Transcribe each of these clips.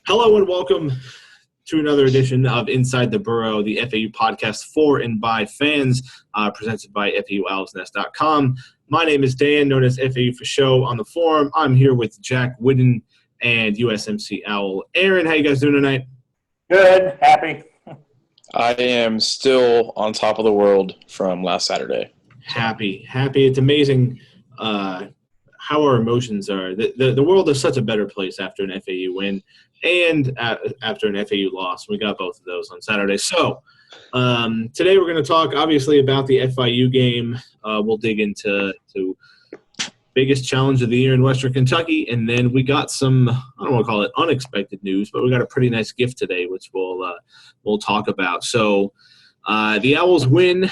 Hello and welcome to another edition of Inside the Burrow, the FAU podcast for and by fans, presented by FAUOwlsNest.com. My name is Dan, known as FAU for Show on the forum. I'm here with Jack Whidden and USMC Owl Aaron. How you guys doing tonight? Good. Happy. I am still on top of the world from last Saturday. Happy. It's amazing how our emotions are. The world is such a better place after an FAU win and after an FAU loss. We got both of those on Saturday. So today we're going to talk, obviously, about the FIU game. We'll dig into biggest challenge of the year in Western Kentucky, and then we got some, I don't want to call it unexpected news, but we got a pretty nice gift today, which we'll talk about. So the Owls win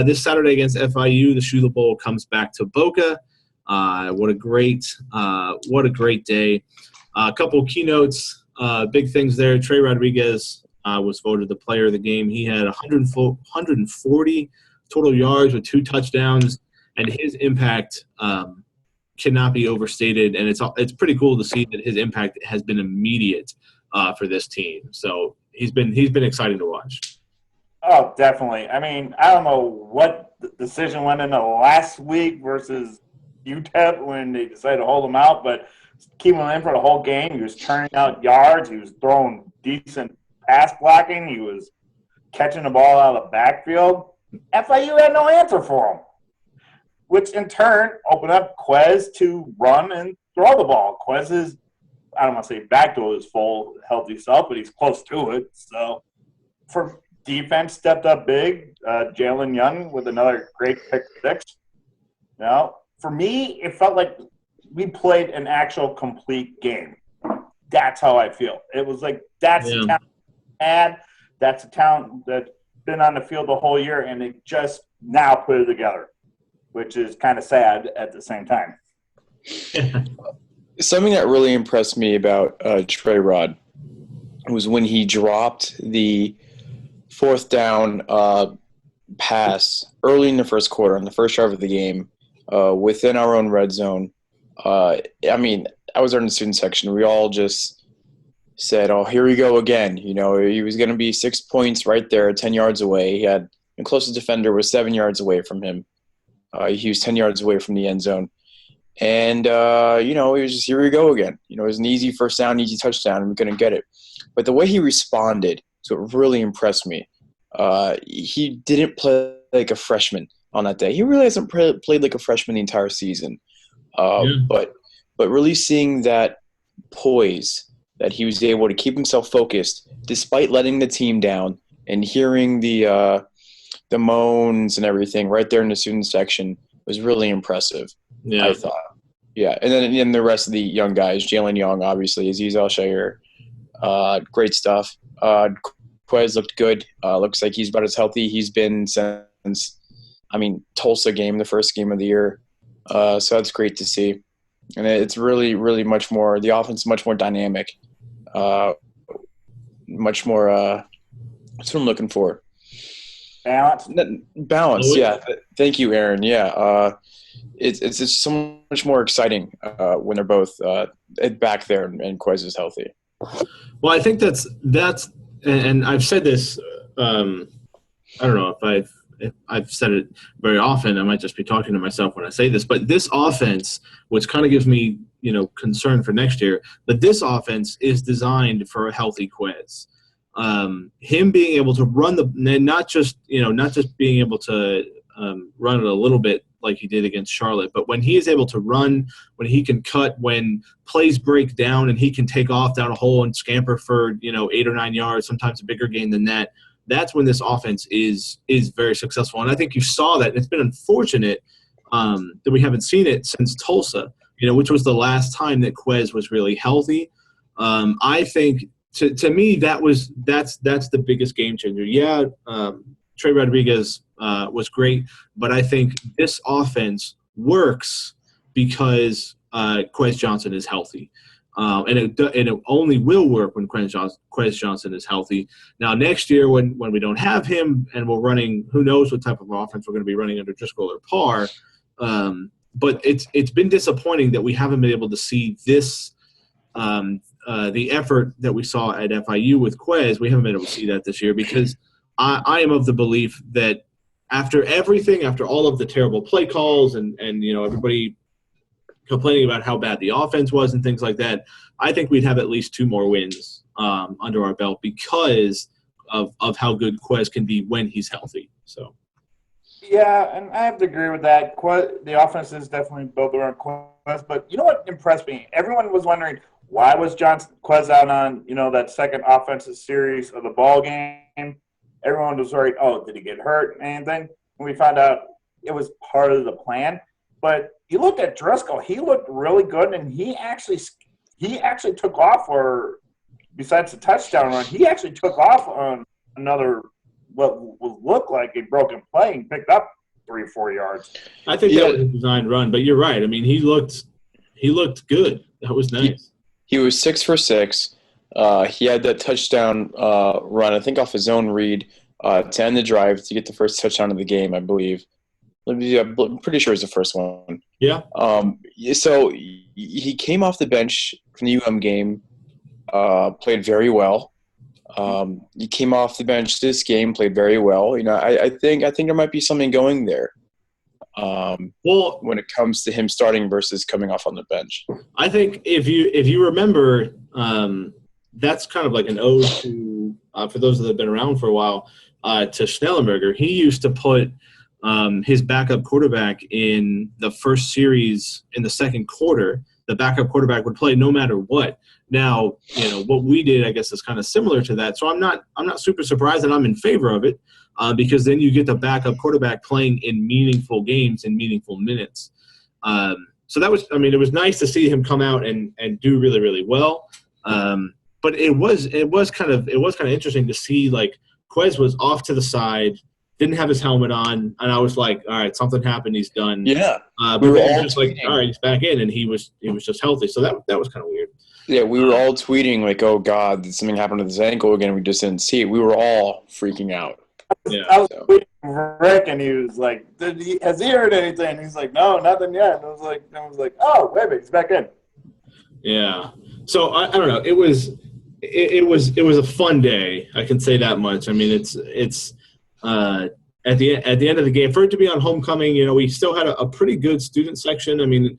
this Saturday against FIU. The Shula Bowl comes back to Boca. What a great day. A couple keynotes, big things there. Trey Rodriguez was voted the player of the game. He had 140 total yards with 2 touchdowns, and his impact cannot be overstated. And it's pretty cool to see that his impact has been immediate for this team. So he's been exciting to watch. Oh, definitely. I mean, I don't know what the decision went into last week versus UTEP when they decided to hold him out, but keeping him in for the whole game. He was turning out yards. He was throwing decent pass blocking. He was catching the ball out of the backfield. FIU had no answer for him, which in turn opened up Quez to run and throw the ball. Quez is, I don't want to say back to his full healthy self, but he's close to it. So for defense, stepped up big. Jalen Young with another great pick six. Now, for me, it felt like we played an actual complete game. That's how I feel. It was like that's the talent we had. That's a talent that's been on the field the whole year, and they just now put it together, which is kind of sad at the same time. Something that really impressed me about Trey Rod was when he dropped the fourth down pass early in the first quarter, on the first drive of the game, within our own red zone. I mean, I was there in the student section. We all just said, oh, here we go again. You know, he was going to be 6 points right there, 10 yards away. He had the closest defender was 7 yards away from him. He was 10 yards away from the end zone. And, you know, it was just, here we go again. You know, it was an easy first down, easy touchdown, and we couldn't get it. But the way he responded, so it really impressed me. He didn't play like a freshman on that day. He really hasn't played like a freshman the entire season. But really seeing that poise, that he was able to keep himself focused despite letting the team down, and hearing the moans and everything right there in the student section was really impressive. Yeah, I thought. Yeah, and then the rest of the young guys, Jalen Young, obviously, Aziz Al-Shayer, great stuff. Quez looked good. Looks like he's about as healthy he's been since, Tulsa game, the first game of the year. So that's great to see. And it's really, really much more – the offense is much more dynamic, much more that's what I'm looking for. Balance, yeah. Thank you, Aaron. Yeah, it's just so much more exciting when they're both back there and Quez is healthy. Well, I think that's and I've said this. I don't know if I've said it very often. I might just be talking to myself when I say this, but this offense, which kind of gives me, concern for next year, but this offense is designed for a healthy Quez. Him being able to run not just being able to run it a little bit like he did against Charlotte, but when he is able to run, when he can cut, when plays break down and he can take off down a hole and scamper for 8 or 9 yards, sometimes a bigger gain than that. That's when this offense is very successful. And I think you saw that. It's been unfortunate that we haven't seen it since Tulsa, which was the last time that Quez was really healthy. I think to me that's the biggest game changer. Yeah, Trey Rodriguez was great, but I think this offense works because Quez Johnson is healthy. And it only will work when Quez Johnson is healthy. Now, next year when we don't have him and we're running, who knows what type of offense we're going to be running under Driscoll or Parr. But it's been disappointing that we haven't been able to see this the effort that we saw at FIU with Quez, we haven't been able to see that this year because I am of the belief that after everything, after all of the terrible play calls and everybody complaining about how bad the offense was and things like that, I think we'd have at least 2 more wins under our belt because of how good Quez can be when he's healthy. So. Yeah, and I have to agree with that. The offense is definitely built around Quez, but you know what impressed me? Everyone was wondering why was Quez out on that second offensive series of the ball game. Everyone was worried, did he get hurt and anything? And we found out it was part of the plan. But you looked at Driscoll; he looked really good, and he actually took off for, besides the touchdown run, he actually took off on another what would look like a broken play and picked up 3 or 4 yards. I think that was a designed run, but you're right. I mean, he looked good. That was nice. He was 6 for 6. He had that touchdown run, I think, off his own read to end the drive to get the first touchdown of the game, I believe. I'm pretty sure it's the first one. Yeah. So he came off the bench from the UM game, played very well. He came off the bench this game, played very well. I think there might be something going there. When it comes to him starting versus coming off on the bench, I think if you remember, that's kind of like an ode to for those that have been around for a while to Schnellenberger. He used to put his backup quarterback in the first series in the second quarter. The backup quarterback would play no matter what. Now, what we did, I guess, is kind of similar to that. So I'm not super surprised that I'm in favor of it because then you get the backup quarterback playing in meaningful games in meaningful minutes. So that was, it was nice to see him come out and do really, really well. But it was kind of interesting to see, like, Quez was off to the side, didn't have his helmet on, and I was like, all right, something happened, he's done. Yeah. But we were all just like, all right, he's back in, and he was just healthy. So that was kind of weird. Yeah, we were all tweeting like, oh, God, did something happen to his ankle again? We just didn't see it. We were all freaking out. Yeah. I was tweeting Rick, and he was like, has he heard anything? He's like, no, nothing yet. And I was like, oh, wait a minute, he's back in. Yeah. So I don't know. It was a fun day. I can say that much. I mean, it's at the end of the game, for it to be on homecoming, we still had a pretty good student section. I mean,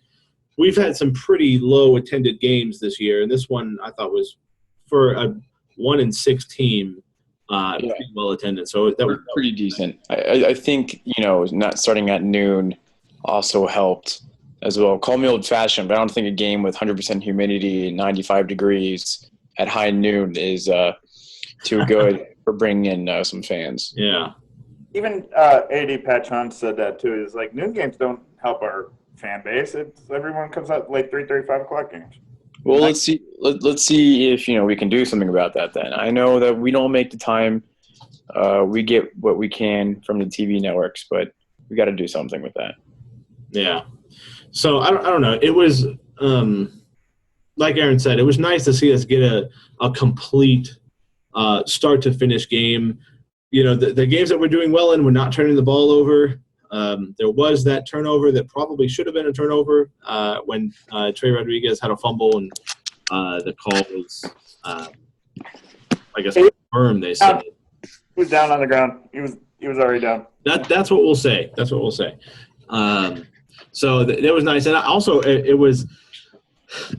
we've had some pretty low attended games this year, and this one I thought was for a 1-6 team, pretty well attended. So that was pretty decent. I think not starting at noon also helped as well. Call me old-fashioned, but I don't think a game with 100% humidity and 95 degrees at high noon is too good for bringing in some fans. Yeah. Even AD Pat Chun said that too. It's like noon games don't help our fan base. Everyone comes out late 3:30, 5 o'clock games. Well, let's see. Let's see if we can do something about that. Then I know that we don't make the time. We get what we can from the TV networks, but we got to do something with that. Yeah. So I don't know. It was like Aaron said. It was nice to see us get a complete start to finish game. The games that we're doing well in, we're not turning the ball over. There was that turnover that probably should have been a turnover when Trey Rodriguez had a fumble and the call was, I guess, confirmed. They said he was down on the ground. He was already down. That's what we'll say. That's what we'll say. So that was nice, and also it was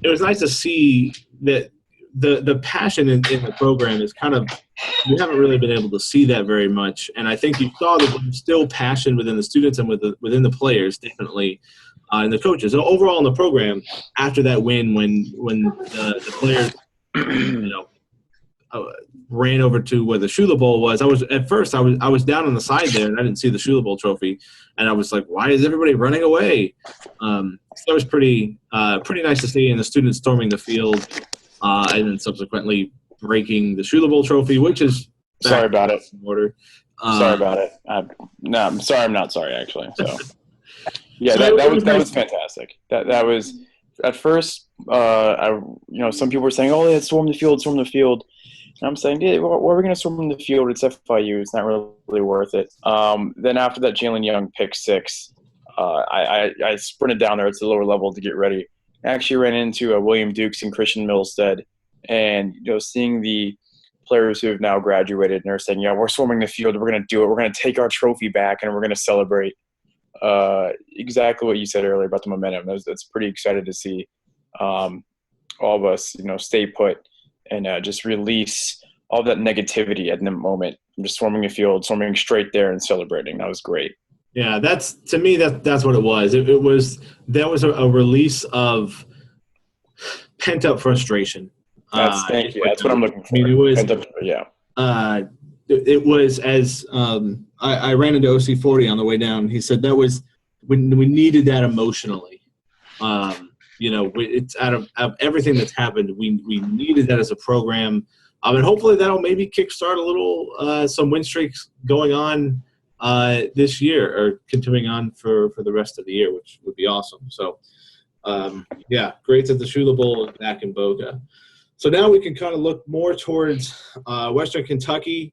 nice to see that the passion in the program is kind of, we haven't really been able to see that very much, and I think you saw that there's still passion within the students and within the players, definitely, and the coaches. So overall in the program, after that win, when the players, ran over to where the Shula Bowl was, I was down on the side there and I didn't see the Shula Bowl trophy, and I was like, why is everybody running away? So that was pretty nice to see, and the students storming the field. And then subsequently breaking the Shula Bowl trophy, which is sorry about it. Order. Sorry about it. I'm sorry. I'm not sorry actually. So yeah, so that was fantastic. That was at first. Some people were saying, "Oh, let's storm the field." And I'm saying, "Yeah, well, we're going to storm the field. It's FIU. It's not really worth it." Then after that Jalen Young pick six, I sprinted down there to the lower level to get ready. I actually ran into William Dukes and Christian Milstead And, seeing the players who have now graduated and are saying, we're swarming the field. We're going to do it. We're going to take our trophy back and we're going to celebrate. Exactly what you said earlier about the momentum. That's pretty excited to see all of us, stay put and just release all that negativity at the moment. I'm just swarming the field, swarming straight there and celebrating. That was great. Yeah, that's what it was. That was a release of pent up frustration. Thank you. That's what I'm looking for. I mean, it was pent up, yeah. It was as I ran into OC40 on the way down. He said that was when we needed that emotionally. It's out of everything that's happened. We needed that as a program, and hopefully that'll maybe kickstart a little some win streaks going on this year or continuing on for the rest of the year, which would be awesome. So, great at the Shula Bowl back in Boca. So now we can kind of look more towards Western Kentucky,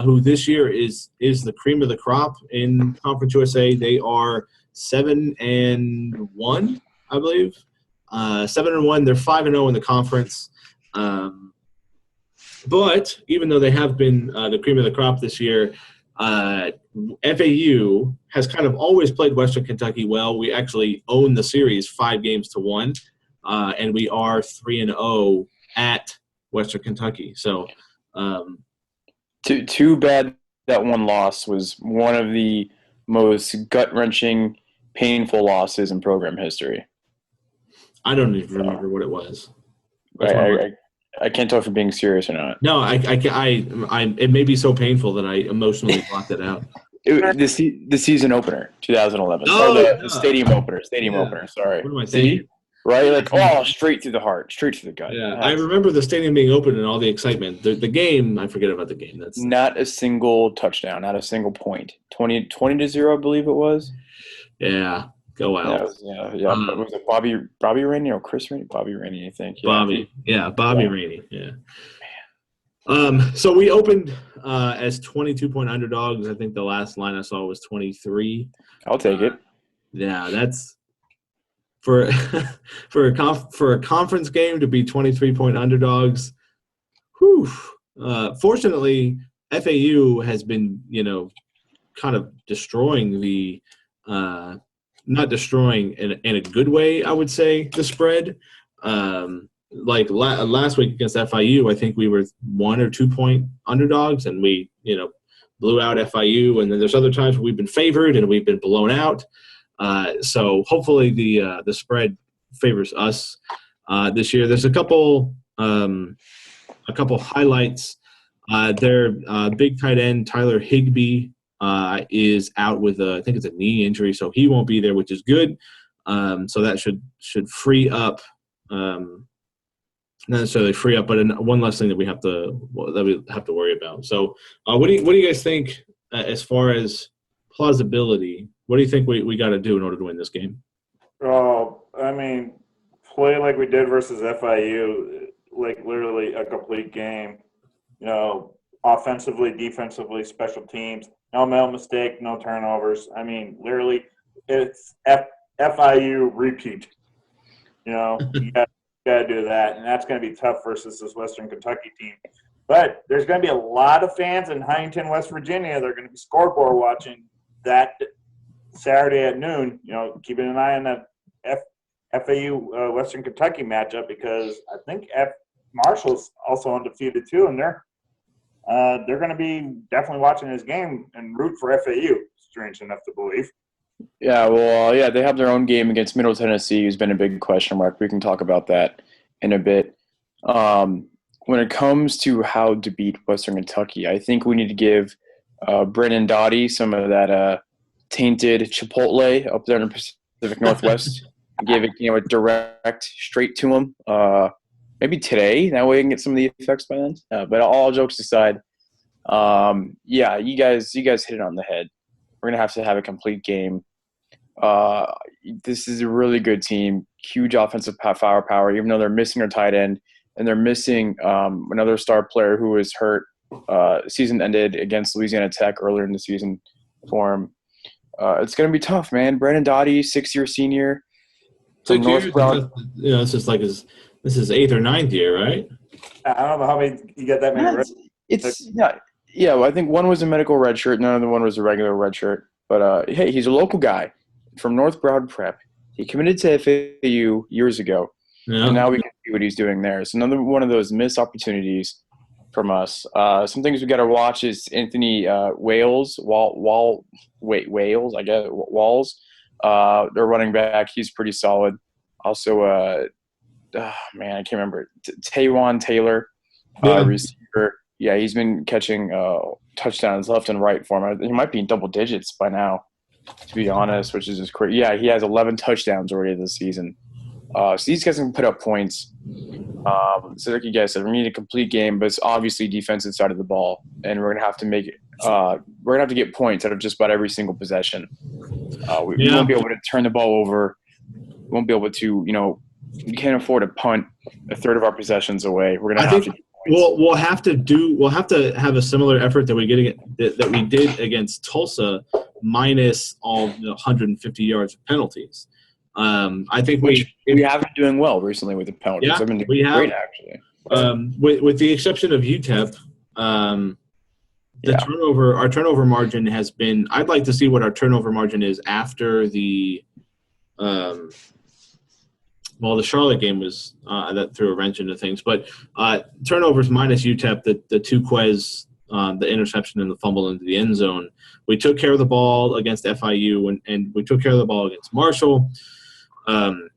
who this year is the cream of the crop in Conference USA. They are 7-1, I believe. 7-1. They're 5-0 in the conference. But even though they have been the cream of the crop this year, FAU has kind of always played Western Kentucky well. We actually own the series 5-1, and we are 3-0 at Western Kentucky. So too bad that one loss was one of the most gut-wrenching, painful losses in program history. I don't even remember what it was. I can't tell if you're being serious or not. No, it may be so painful that I emotionally blocked it out. The season opener, 2011. Oh, the stadium opener. Sorry. What am I thinking? Right? Straight through the heart, straight through the gut. Yeah, I remember the stadium being open and all the excitement. The game, I forget about the game. That's not a single touchdown, not a single point. 20-0, I believe it was. Yeah, go out. Yeah. Was it Bobby Rainey or Chris Rainey? Bobby Rainey, I think. Yeah. Bobby Rainey. Yeah. So we opened as 22-point underdogs. I think the last line I saw was 23. I'll take it. Yeah, that's for a conference game to be 23-point underdogs. Whew. Fortunately, FAU has been, kind of destroying the not destroying in a good way, I would say, the spread. Last week against FIU, I think we were 1 or 2 point underdogs, and we, blew out FIU. And then there's other times where we've been favored and we've been blown out. So hopefully the spread favors us this year. There's a couple highlights. Their big tight end Tyler Higbee is out with I think it's a knee injury, so he won't be there, which is good. So that should free up. Not necessarily free up, but one less thing that we have to worry about. So, what do you guys think as far as plausibility? What do you think we got to do in order to win this game? Oh, I mean, play like we did versus FIU, like literally a complete game. Offensively, defensively, special teams, no mistake, no turnovers. I mean, literally, it's FIU repeat. You got to do that, and that's going to be tough versus this Western Kentucky team. But there's going to be a lot of fans in Huntington, West Virginia. They're going to be scoreboard watching that Saturday at noon. Keeping an eye on that FAU Western Kentucky matchup, because I think Marshall's also undefeated too, and they're going to be definitely watching this game and root for FAU. Strange enough to believe. Yeah, well, they have their own game against Middle Tennessee, who's been a big question mark. We can talk about that in a bit. When it comes to how to beat Western Kentucky, I think we need to give Brennan Doughty some of that tainted Chipotle up there in the Pacific Northwest. Give it, a direct, straight to him. Maybe today, that way I can get some of the effects by then. But all jokes aside, you guys hit it on the head. We're going to have a complete game. This is a really good team, huge offensive firepower, even though they're missing their tight end and they're missing another star player who was hurt. Season ended against Louisiana Tech earlier in the season for him. It's going to be tough, man. Brandon Doughty, 6-year senior. It's like this is like this is 8th or 9th year, right? I don't know how many you get that many. Well, I think one was a medical red shirt, another one was a regular red shirt. But hey, he's a local guy from North Broward Prep. He committed to FAU years ago, and now we can see what he's doing there. It's another one of those missed opportunities from us. Some things we got to watch is Anthony Walls, I guess, Walls. Their running back, he's pretty solid. Also, I can't remember. Taywan Taylor, receiver. Yeah, he's been catching touchdowns left and right for him. He might be in double digits by now, to be honest, which is just crazy. Yeah, he has 11 touchdowns already this season. So these guys can put up points. So like you guys said, we need a complete game, but it's obviously defensive side of the ball, and we're gonna have to make it. We're gonna have to get points out of just about every single possession. We won't be able to turn the ball over. We won't be able to, we can't afford to punt a third of our possessions away. We're gonna have to. We'll have to have a similar effort that we did against Tulsa, minus all the 150 yards of penalties. I think we have been doing well recently with the penalties. Yeah, I've been doing great actually. With the exception of UTEP, our turnover margin has been. I'd like to see what our turnover margin is after the. The Charlotte game was that threw a wrench into things, but turnovers minus UTEP, the two Quez, the interception and the fumble into the end zone. We took care of the ball against FIU, and we took care of the ball against Marshall. We're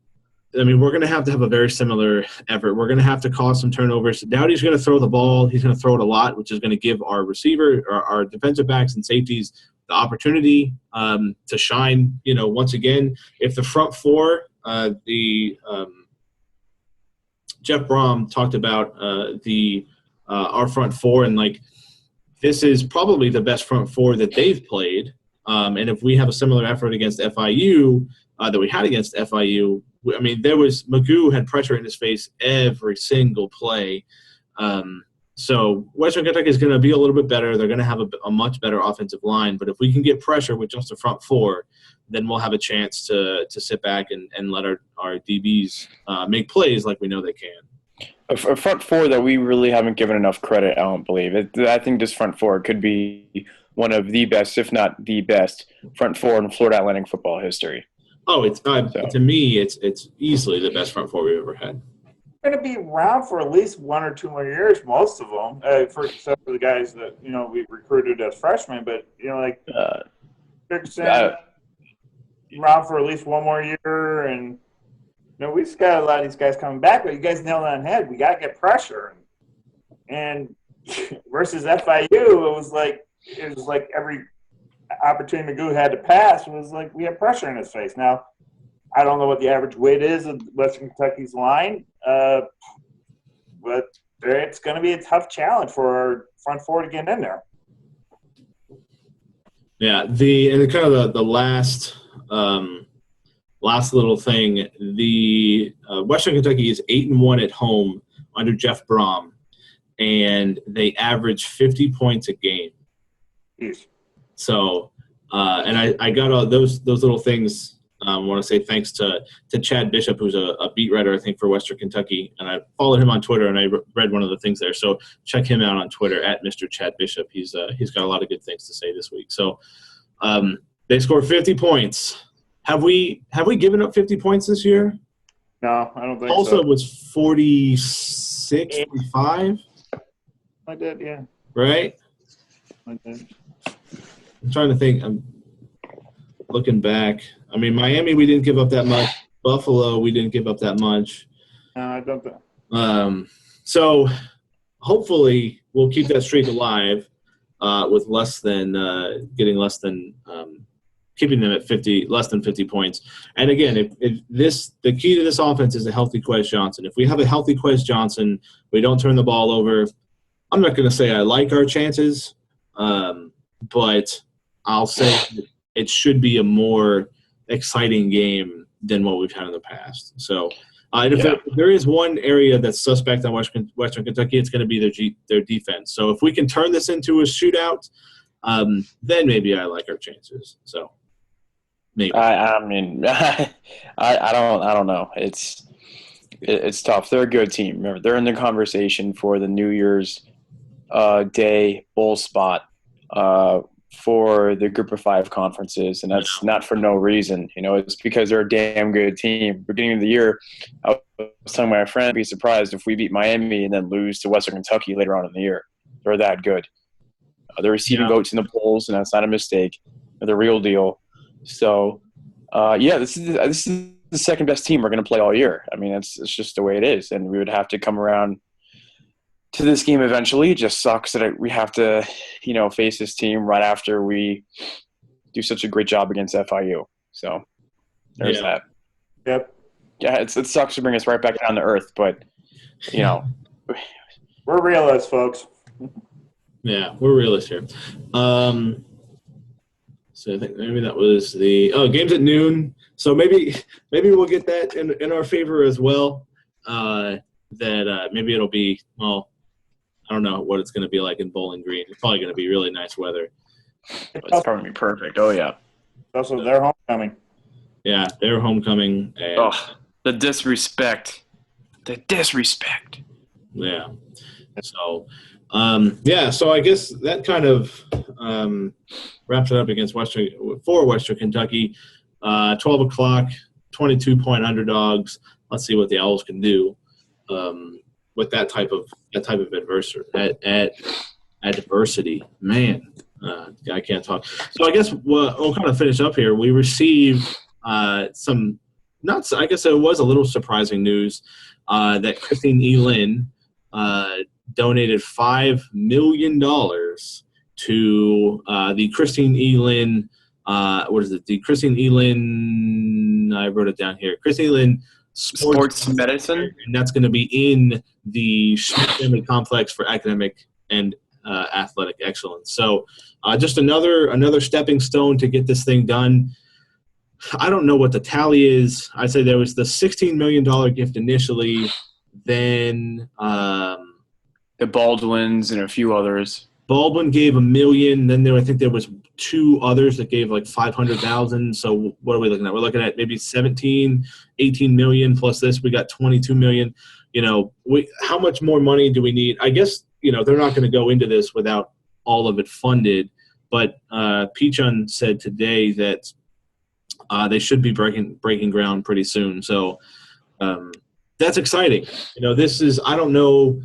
going to have a very similar effort. We're going to have to cause some turnovers. Dowdy's going to throw the ball. He's going to throw it a lot, which is going to give our receiver, our defensive backs and safeties the opportunity to shine. Once again, if the front four, Jeff Brom talked about our front four, and this is probably the best front four that they've played. And if we have a similar effort against FIU that we had against FIU, Magoo had pressure in his face every single play. So Western Kentucky is going to be a little bit better. They're going to have a much better offensive line. But if we can get pressure with just the front four, then we'll have a chance to sit back and let our DBs make plays like we know they can. A front four that we really haven't given enough credit, I don't believe. I think this front four could be one of the best, if not the best, front four in Florida Atlantic football history. Oh, to me, it's easily the best front four we've ever had. Going to be around for at least 1 or 2 more years, most of them, except for the guys that we recruited as freshmen. But Dixon, around for at least 1 more year, and we just got a lot of these guys coming back. But you guys nailed it on the head. We got to get pressure, and versus FIU, it was like every opportunity Magoo had to pass was like we had pressure in his face. Now, I don't know what the average weight is of Western Kentucky's line, but it's going to be a tough challenge for our front four to get in there. Yeah, the last little thing, the Western Kentucky is 8-1 at home under Jeff Brom, and they average 50 points a game. Jeez. So, and I got all those little things. I want to say thanks to Chad Bishop, who's a beat writer, I think, for Western Kentucky. And I followed him on Twitter, and I read one of the things there. So check him out on Twitter, at Mr. Chad Bishop. He's got a lot of good things to say this week. So they scored 50 points. Have we given up 50 points this year? No, I don't think so. Also, was 46, 45? I did, yeah. Right? I did. I'm trying to think. I'm looking back. Miami, we didn't give up that much. Buffalo, we didn't give up that much. No, I don't think. So hopefully we'll keep that streak alive with keeping them at less than 50 points. And again, the key to this offense is a healthy Quez Johnson. If we have a healthy Quez Johnson, we don't turn the ball over. I'm not going to say I like our chances, but I'll say it should be a more exciting game than what we've had in the past. So if there is one area that's suspect on Western Kentucky, it's going to be their defense. So if we can turn this into a shootout, then maybe I like our chances. So maybe. I don't know. it's tough. They're a good team. Remember, they're in the conversation for the New Year's Day bowl spot for the Group of Five conferences, and that's not for no reason. It's because they're a damn good team. Beginning of the year, I was telling my friend, I'd be surprised if we beat Miami and then lose to Western Kentucky later on in the year. They're that good. They're receiving votes in the polls, and that's not a mistake. They're the real deal. So, this is the second best team we're going to play all year. I mean, it's just the way it is, and we would have to come around to this game eventually. It just sucks that we have to, face this team right after we do such a great job against FIU. So there's that. Yep. Yeah, it sucks to bring us right back down to earth, but we're realists, folks. Yeah, we're realists here. So I think maybe that was the games at noon. So maybe we'll get that in our favor as well. That maybe it'll be, well, I don't know what it's going to be like in Bowling Green. It's probably going to be really nice weather. It's probably be perfect. Oh yeah. Also, their homecoming. Yeah, their homecoming. And, the disrespect. Yeah. So, so I guess that kind of wraps it up against Western Kentucky. 12 o'clock, 22-point underdogs. Let's see what the Owls can do with that type of adversity. Man, I can't talk. So I guess we'll kind of finish up here. We received I guess it was a little surprising news that Christine E. Lynn donated $5 million to the Christine E. Lynn. What is it? The Christine E. Lynn. I wrote it down here. Christine E. Lynn Sports Medicine, and that's going to be in the Schmidt Family Complex for academic and athletic excellence. So, just another stepping stone to get this thing done. I don't know what the tally is. I say there was the $16 million gift initially, then the Baldwins and a few others. Baldwin gave $1 million. Then I think there was two others that gave like $500,000. So what are we looking at? We're looking at maybe 18 million plus this. We got 22 million. How much more money do we need? I guess they're not going to go into this without all of it funded. But Pichon said today that they should be breaking ground pretty soon. So that's exciting. This is, I don't know,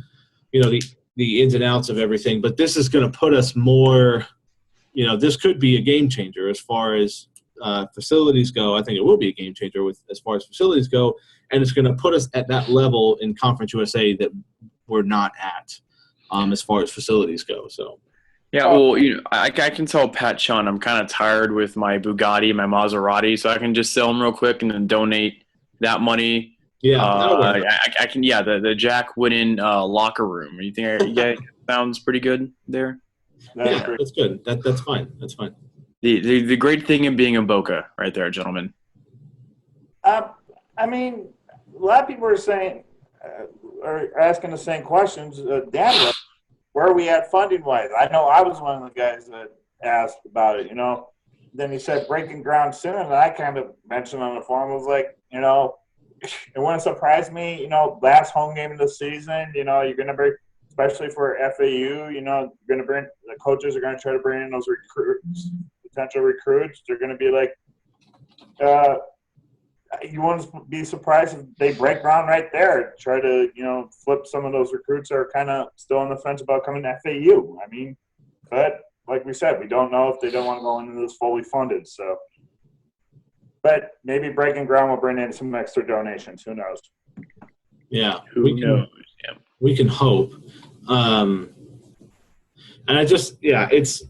the ins and outs of everything, but this is going to put us more, this could be a game changer as far as facilities go. I think it will be a game changer as far as facilities go, and it's going to put us at that level in Conference USA that we're not at as far as facilities go. So. Yeah, well, I can tell Pat Chun I'm kind of tired with my Bugatti, my Maserati, so I can just sell them real quick and then donate that money. Yeah, I can. Yeah, the Jack Wooden locker room. You think sounds pretty good there? Yeah, that's good. That's fine. That's fine. The great thing in being a Boca, right there, gentlemen. I mean, a lot of people are saying, are asking the same questions. Dan, where are we at funding-wise? I know I was one of the guys that asked about it, Then he said breaking ground soon, and I kind of mentioned on the forum, was like, it wouldn't surprise me, last home game of the season, you're going to bring, especially for FAU, you're going to bring, the coaches are going to try to bring in those potential recruits. They're going to be like, you wouldn't be surprised if they break ground right there, try to, flip some of those recruits that are kind of still on the fence about coming to FAU. I mean, but like we said, we don't know if they don't want to go into this fully funded, so. But maybe breaking ground will bring in some extra donations. Who knows? Yeah, Who knows? We can hope. And I just, it's.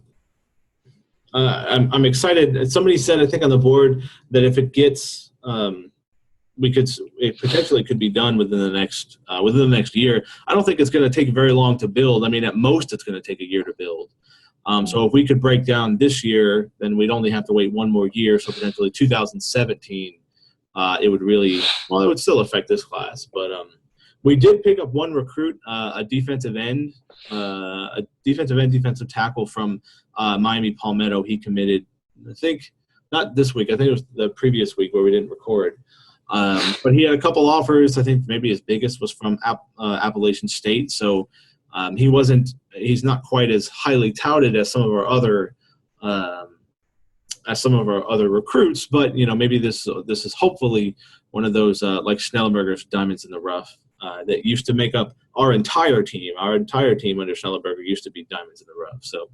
I'm excited. Somebody said, I think on the board, that if it gets, it potentially could be done within the next year. I don't think it's going to take very long to build. I mean, at most, it's going to take a year to build. So if we could break down this year, then we'd only have to wait one more year. So potentially 2017, it would still affect this class. But we did pick up one recruit, a defensive defensive tackle from Miami Palmetto. He committed, I think, not this week. I think it was the previous week where we didn't record. But he had a couple offers. I think maybe his biggest was from Appalachian State. So he's not quite as highly touted as some of our other recruits. But maybe this is hopefully one of those like Schnellenberger's diamonds in the rough that used to make up our entire team. Our entire team under Schnellenberger used to be diamonds in the rough. So,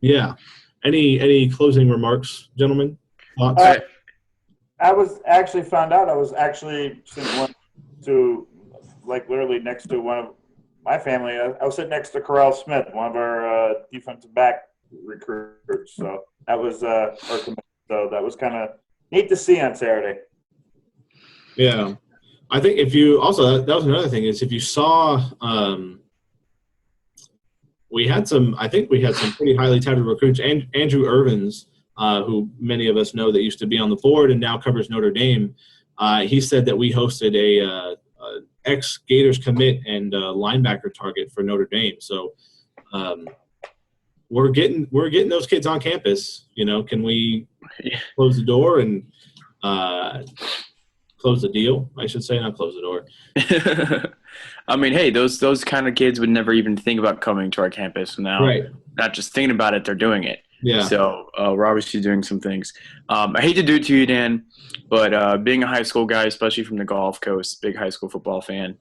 yeah. Any closing remarks, gentlemen? Thoughts? I was actually found out I was actually sitting literally next to one of my family. I was sitting next to Corral Smith, one of our defensive back recruits. So that was our commitment. So that was kind of neat to see on Saturday. Yeah, I think if you also that was another thing is if you saw. We had some pretty highly touted recruits. Andrew Irvins, who many of us know that used to be on the board and now covers Notre Dame, he said that we hosted a ex-Gators commit and linebacker target for Notre Dame. So we're getting those kids on campus. Can we close the door and close the deal? I should say, not close the door. I mean, hey, those kind of kids would never even think about coming to our campus. Now, right. Not just thinking about it, they're doing it. Yeah. So we're obviously doing some things. I hate to do it to you, Dan, but being a high school guy, especially from the Gulf Coast, big high school football fan,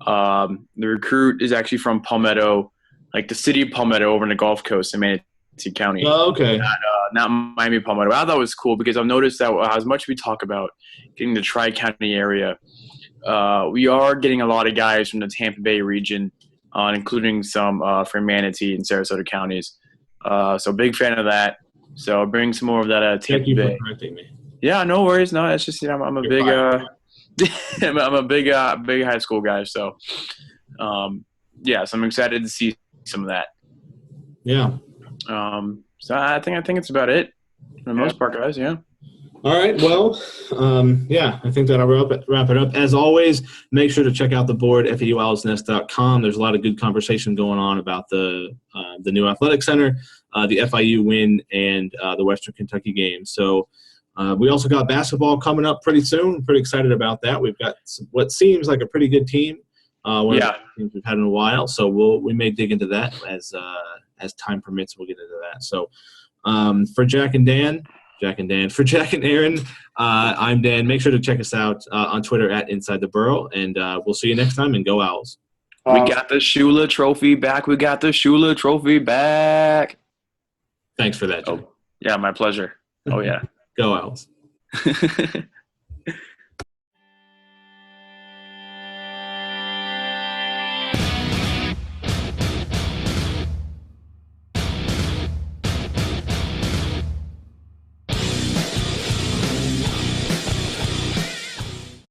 the recruit is actually from Palmetto, like the city of Palmetto over in the Gulf Coast in Manatee County. Oh, okay. Not Miami Palmetto. I thought it was cool because I've noticed that as much as we talk about getting the Tri-County area, we are getting a lot of guys from the Tampa Bay region, including some from Manatee and Sarasota counties. So big fan of that. So bring some more of that Tampa Bay. Thank you for correcting me. Yeah, no worries. No, it's just I'm a big I'm a big high school guy. So so I'm excited to see some of that. Yeah. So I think it's about it for the most part, guys. Yeah. All right. Well, I think that'll wrap it up. As always, make sure to check out the board, FAUOwlsNest.com. There's a lot of good conversation going on about the new athletic center, the FIU win, and the Western Kentucky game. So we also got basketball coming up pretty soon. I'm pretty excited about that. We've got what seems like a pretty good team. One of the teams we've had in a while. So we may dig into that as time permits. We'll get into that. So for Jack and Aaron, I'm Dan. Make sure to check us out on Twitter at Inside the Burrow, and we'll see you next time, and go Owls. We got the Shula trophy back. Thanks for that, Jim. Oh, yeah, my pleasure. Oh, yeah. Go Owls.